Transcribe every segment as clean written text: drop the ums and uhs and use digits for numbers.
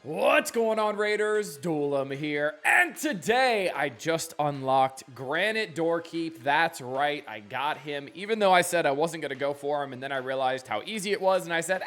What's going on, Raiders? Duelim here, and today I just unlocked Granite Doorkeep. That's right, I got him, even though I said I wasn't going to go for him, and then I realized how easy it was, and I said,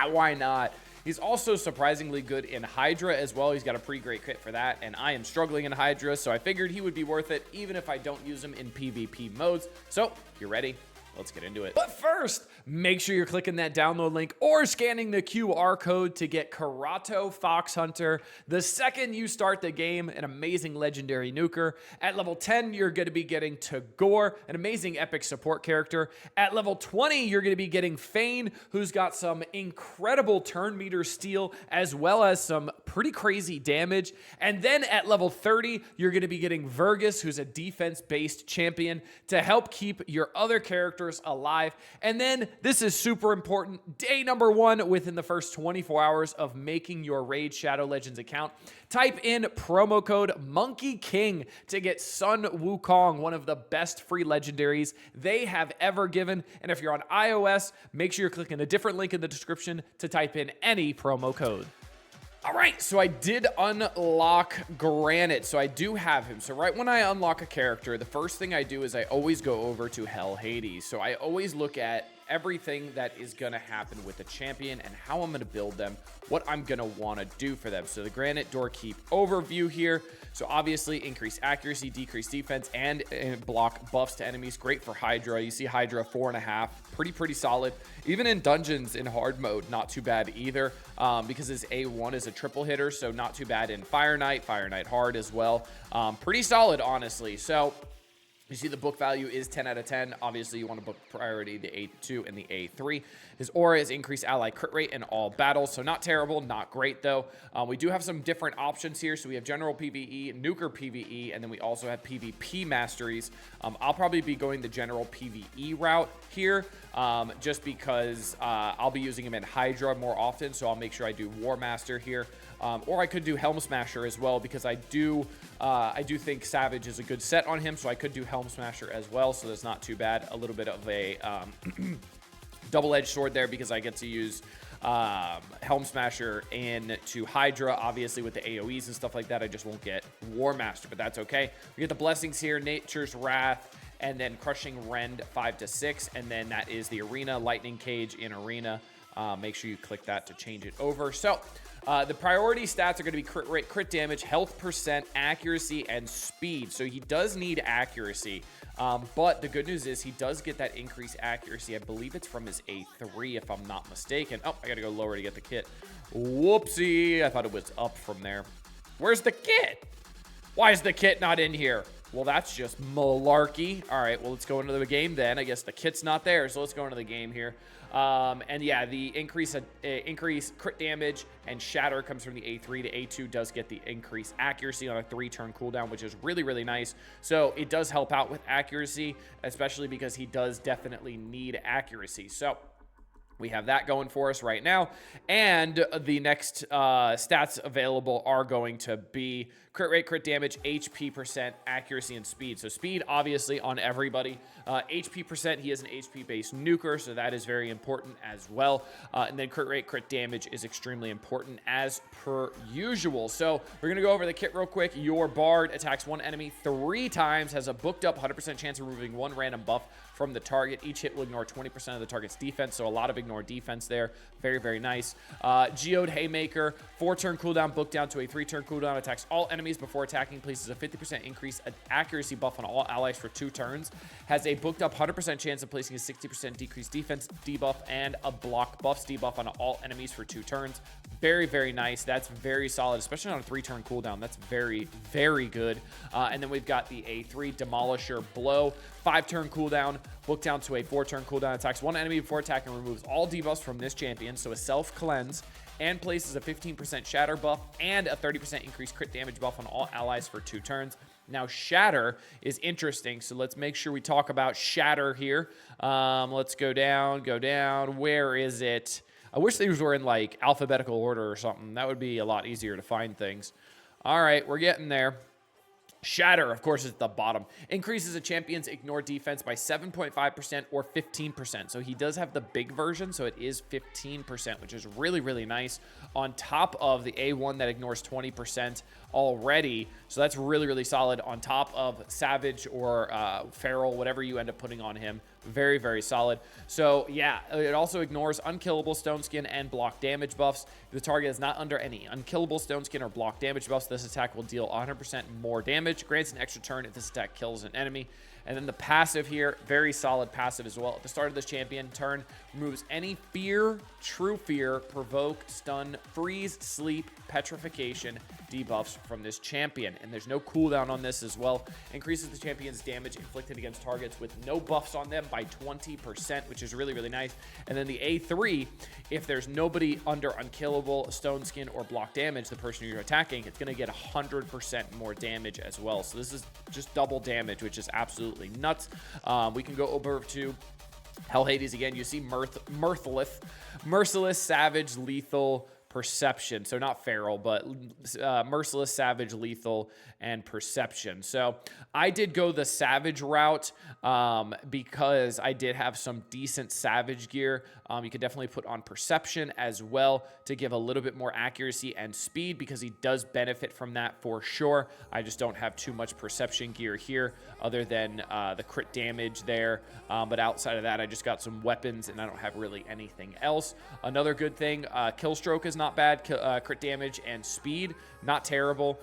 why not? He's also surprisingly good in Hydra as well. He's got a pretty great kit for that, and I am struggling in Hydra, so I figured he would be worth it, even if I don't use him in PvP modes. So, if you're ready, let's get into it. But first, make sure you're clicking that download link or scanning the QR code to get Karato Fox Hunter. The second you start the game, an amazing legendary nuker. At level 10, you're going to be getting Tagore, an amazing epic support character. At level 20, you're going to be getting Fane, who's got some incredible turn meter steal, as well as some pretty crazy damage. And then at level 30, you're going to be getting Vergus, who's a defense-based champion, to help keep your other characters alive. And then this is super important. Day number 1 within the first 24 hours of making your Raid Shadow Legends account. Type in promo code Monkey King to get Sun Wukong, one of the best free legendaries they have ever given. And if you're on iOS, make sure you're clicking a different link in the description to type in any promo code. All right, so I did unlock Granite, so I do have him. So right when I unlock a character, the first thing I do is I always go over to Hell Hades. So I always look at everything that is going to happen with the champion and how I'm going to build them, what I'm going to want to do for them. So the Granite Doorkeep overview here. So obviously increase accuracy, decrease defense, and block buffs to enemies. Great for Hydra. You see Hydra 4.5, pretty solid. Even in dungeons in hard mode, not too bad either, because his A1 is a triple hitter, so not too bad in Fire Knight hard as well. Pretty solid, honestly. So you see the book value is 10 out of 10. Obviously, you want to book priority, the A2 and the A3. His aura is increased ally crit rate in all battles, so not terrible, not great though. We do have some different options here. So we have general PvE, nuker PvE, and then we also have PvP masteries. I'll probably be going the general PvE route here, just because I'll be using him in Hydra more often, so I'll make sure I do War Master here. Or I could do Helm Smasher as well, because I do think Savage is a good set on him, so I could do Helm Smasher as well, so that's not too bad. A little bit of a double-edged sword there, because I get to use Helm Smasher into Hydra. Obviously, with the AoEs and stuff like that, I just won't get War Master, but that's okay. We get the blessings here, Nature's Wrath, and then Crushing Rend 5 to 6, and then that is the Arena, Lightning Cage in Arena. Make sure you click that to change it over. So the priority stats are going to be crit rate, crit damage, health percent, accuracy, and speed. So he does need accuracy, but the good news is he does get that increased accuracy. I believe it's from his A3, if I'm not mistaken. Oh, I got to go lower to get the kit. Whoopsie. I thought it was up from there. Where's the kit? Why is the kit not in here? Well, that's just malarkey. All right, well, let's go into the game then. I guess the kit's not there, so let's go into the game here. And yeah, the increase crit damage and shatter comes from the A3. The A2 does get the increased accuracy on a 3-turn cooldown, which is really nice. So it does help out with accuracy, especially because he does definitely need accuracy. So we have that going for us right now. And the next stats available are going to be crit rate, crit damage, HP percent, accuracy, and speed. So speed, obviously, on everybody. HP percent, he is an HP-based nuker, so that is very important as well. And then crit rate, crit damage is extremely important as per usual. So we're going to go over the kit real quick. Your Bard attacks one enemy 3 times, has a booked up 100% chance of removing 1 random buff from the target. Each hit will ignore 20% of the target's defense, so a lot of ignore defense there. Very nice. Geode Haymaker, 4-turn cooldown, booked down to a 3-turn cooldown, attacks all enemies before attacking, places a 50% increase accuracy buff on all allies for 2 turns, has a booked up 100% chance of placing a 60% decreased defense debuff and a block buffs debuff on all enemies for 2 turns. Very nice. That's very solid, especially on a 3-turn cooldown. That's very good. And then we've got the A3 Demolisher Blow, 5-turn cooldown, booked down to a 4-turn cooldown, attacks one enemy before attacking, removes all debuffs from this champion, so a self-cleanse, and places a 15% shatter buff and a 30% increased crit damage buff on all allies for 2 turns. Now, Shatter is interesting, so let's make sure we talk about Shatter here. Let's go down. Where is it? I wish these were in, like, alphabetical order or something. That would be a lot easier to find things. All right, we're getting there. Shatter, of course, is at the bottom. Increases a champion's ignore defense by 7.5% or 15%. So he does have the big version, so it is 15%, which is really, really nice. On top of the A1 that ignores 20% already. So that's really, really solid on top of Savage or Feral, whatever you end up putting on him. Very, very solid. So yeah, it also ignores unkillable stone skin and block damage buffs. If the target is not under any unkillable stone skin or block damage buffs, this attack will deal 100% more damage. Grants an extra turn if this attack kills an enemy. And then the passive here, very solid passive as well. At the start of this champion turn, removes any fear, true fear, provoke, stun, freeze, sleep, petrification debuffs from this champion. And there's no cooldown on this as well. Increases the champion's damage inflicted against targets with no buffs on them by 20%, which is really, really nice. And then the A3, if there's nobody under unkillable, stone skin, or block damage, the person you're attacking, it's going to get 100% more damage as well. So this is just double damage, which is absolutely nuts. We can go over to Hell Hades again. You see Merciless, Savage, Lethal, Perception. So not Feral, but Merciless, Savage, Lethal, and Perception. So I did go the Savage route because I did have some decent Savage gear. You could definitely put on Perception as well to give a little bit more accuracy and speed, because he does benefit from that for sure. I just don't have too much Perception gear here other than the crit damage there. But outside of that, I just got some weapons and I don't have really anything else. Another good thing, Kill Stroke is not bad. Crit damage and speed, not terrible.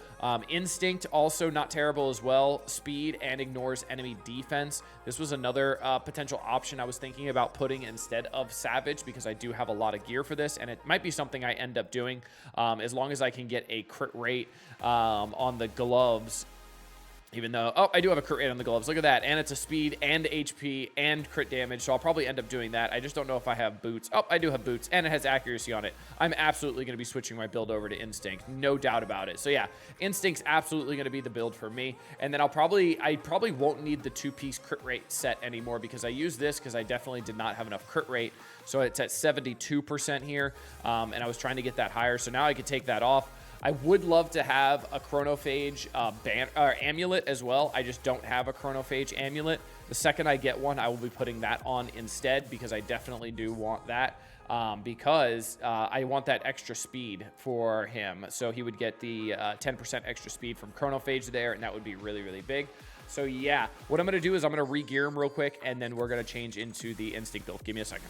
Instinct, also not terrible as well. Speed and ignores enemy defense. This was another potential option I was thinking about putting instead of Savage, because I do have a lot of gear for this, and it might be something I end up doing as long as I can get a crit rate on the gloves. Even though, oh, I do have a crit rate on the gloves. Look at that. And it's a speed and HP and crit damage. So I'll probably end up doing that. I just don't know if I have boots. Oh, I do have boots. And it has accuracy on it. I'm absolutely going to be switching my build over to Instinct. No doubt about it. So yeah, Instinct's absolutely going to be the build for me. And then I probably won't need the 2-piece crit rate set anymore, because I use this because I definitely did not have enough crit rate. So it's at 72% here. And I was trying to get that higher. So now I could take that off. I would love to have a Chronophage amulet as well. I just don't have a Chronophage amulet. The second I get one, I will be putting that on instead, because I definitely do want that. Because I want that extra speed for him. So he would get the 10% extra speed from Chronophage there, and that would be really, really big. So yeah, what I'm going to do is I'm going to re-gear him real quick, and then we're going to change into the Instinct build. Give me a second.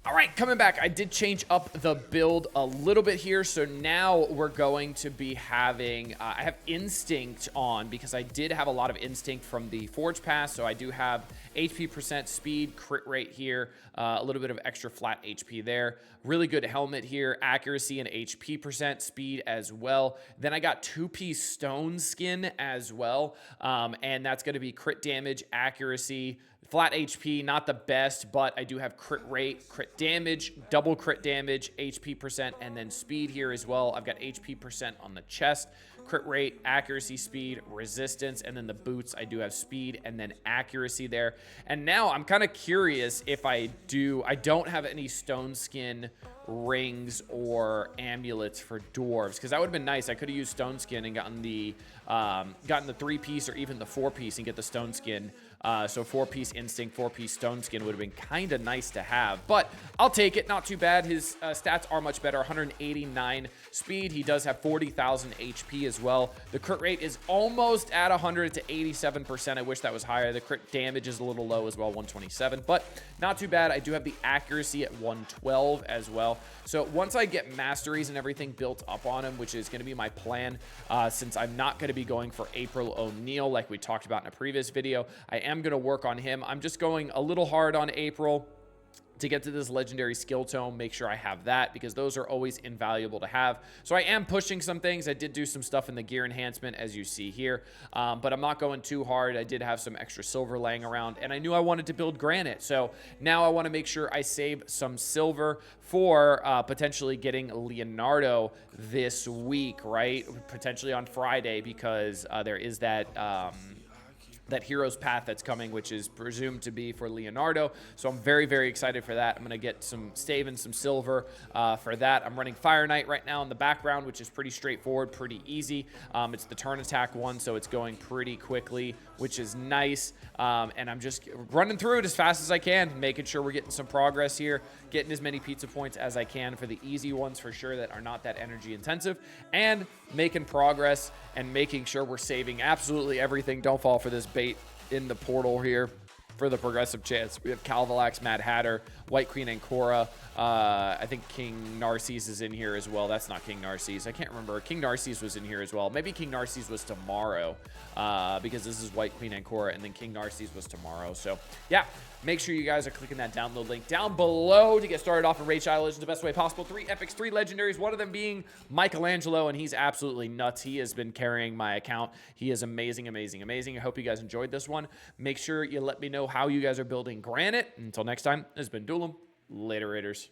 All right, coming back, I did change up the build a little bit here. So now we're going to be having, I have Instinct on because I did have a lot of Instinct from the Forge Pass. So I do have HP percent, speed, crit rate here, a little bit of extra flat HP there. Really good helmet here, accuracy and HP percent, speed as well. Then I got 2-piece stone skin as well. And that's going to be crit damage, accuracy, flat HP, not the best, but I do have crit rate, crit damage, double crit damage, HP percent, and then speed here as well. I've got HP percent on the chest, crit rate, accuracy, speed, resistance, and then the boots, I do have speed and then accuracy there. And now I'm kind of curious if I don't have any stone skin rings or amulets for dwarves, because that would have been nice. I could have used stone skin and gotten the 3-piece or even the 4-piece and get the stone skin. So 4-piece Instinct, 4-piece stone skin would have been kind of nice to have, but I'll take it. Not too bad. His stats are much better. 189 speed. He does have 40,000 HP as well. The crit rate is almost at 100 to 87%. I wish that was higher. The crit damage is a little low as well, 127, but not too bad. I do have the accuracy at 112 as well. So once I get masteries and everything built up on him, which is going to be my plan, since I'm not going to be going for April O'Neil like we talked about in a previous video, I am going to work on him. I'm just going a little hard on April to get to this legendary skill tome, make sure I have that, because those are always invaluable to have. So I am pushing some things. I did do some stuff in the gear enhancement, as you see here, but I'm not going too hard. I did have some extra silver laying around, and I knew I wanted to build granite. So now I want to make sure I save some silver for potentially getting Leonardo this week, right? Potentially on Friday, because there is that that hero's path that's coming, which is presumed to be for Leonardo. So I'm very, very excited for that. I'm going to get some stave and some silver for that. I'm running Fire Knight right now in the background, which is pretty straightforward, pretty easy. It's the turn attack one, so it's going pretty quickly, which is nice. And I'm just running through it as fast as I can, making sure we're getting some progress here, getting as many pizza points as I can for the easy ones for sure that are not that energy intensive, and making progress and making sure we're saving absolutely everything. Don't fall for this bait in the portal here for the progressive chance. We have Calvalax, Mad Hatter, White Queen Ancora. I think King Narcisse is in here as well. That's not King Narcisse. I can't remember. King Narcisse was in here as well. Maybe King Narcisse was tomorrow because this is White Queen Ancora, and then King Narcisse was tomorrow. So, yeah, make sure you guys are clicking that download link down below to get started off in Raid Shadow Legends the best way possible. 3 epics, 3 legendaries, one of them being Michelangelo, and he's absolutely nuts. He has been carrying my account. He is amazing, amazing, amazing. I hope you guys enjoyed this one. Make sure you let me know how you guys are building Granite. Until next time, this has been Duelam. Later, Raiders.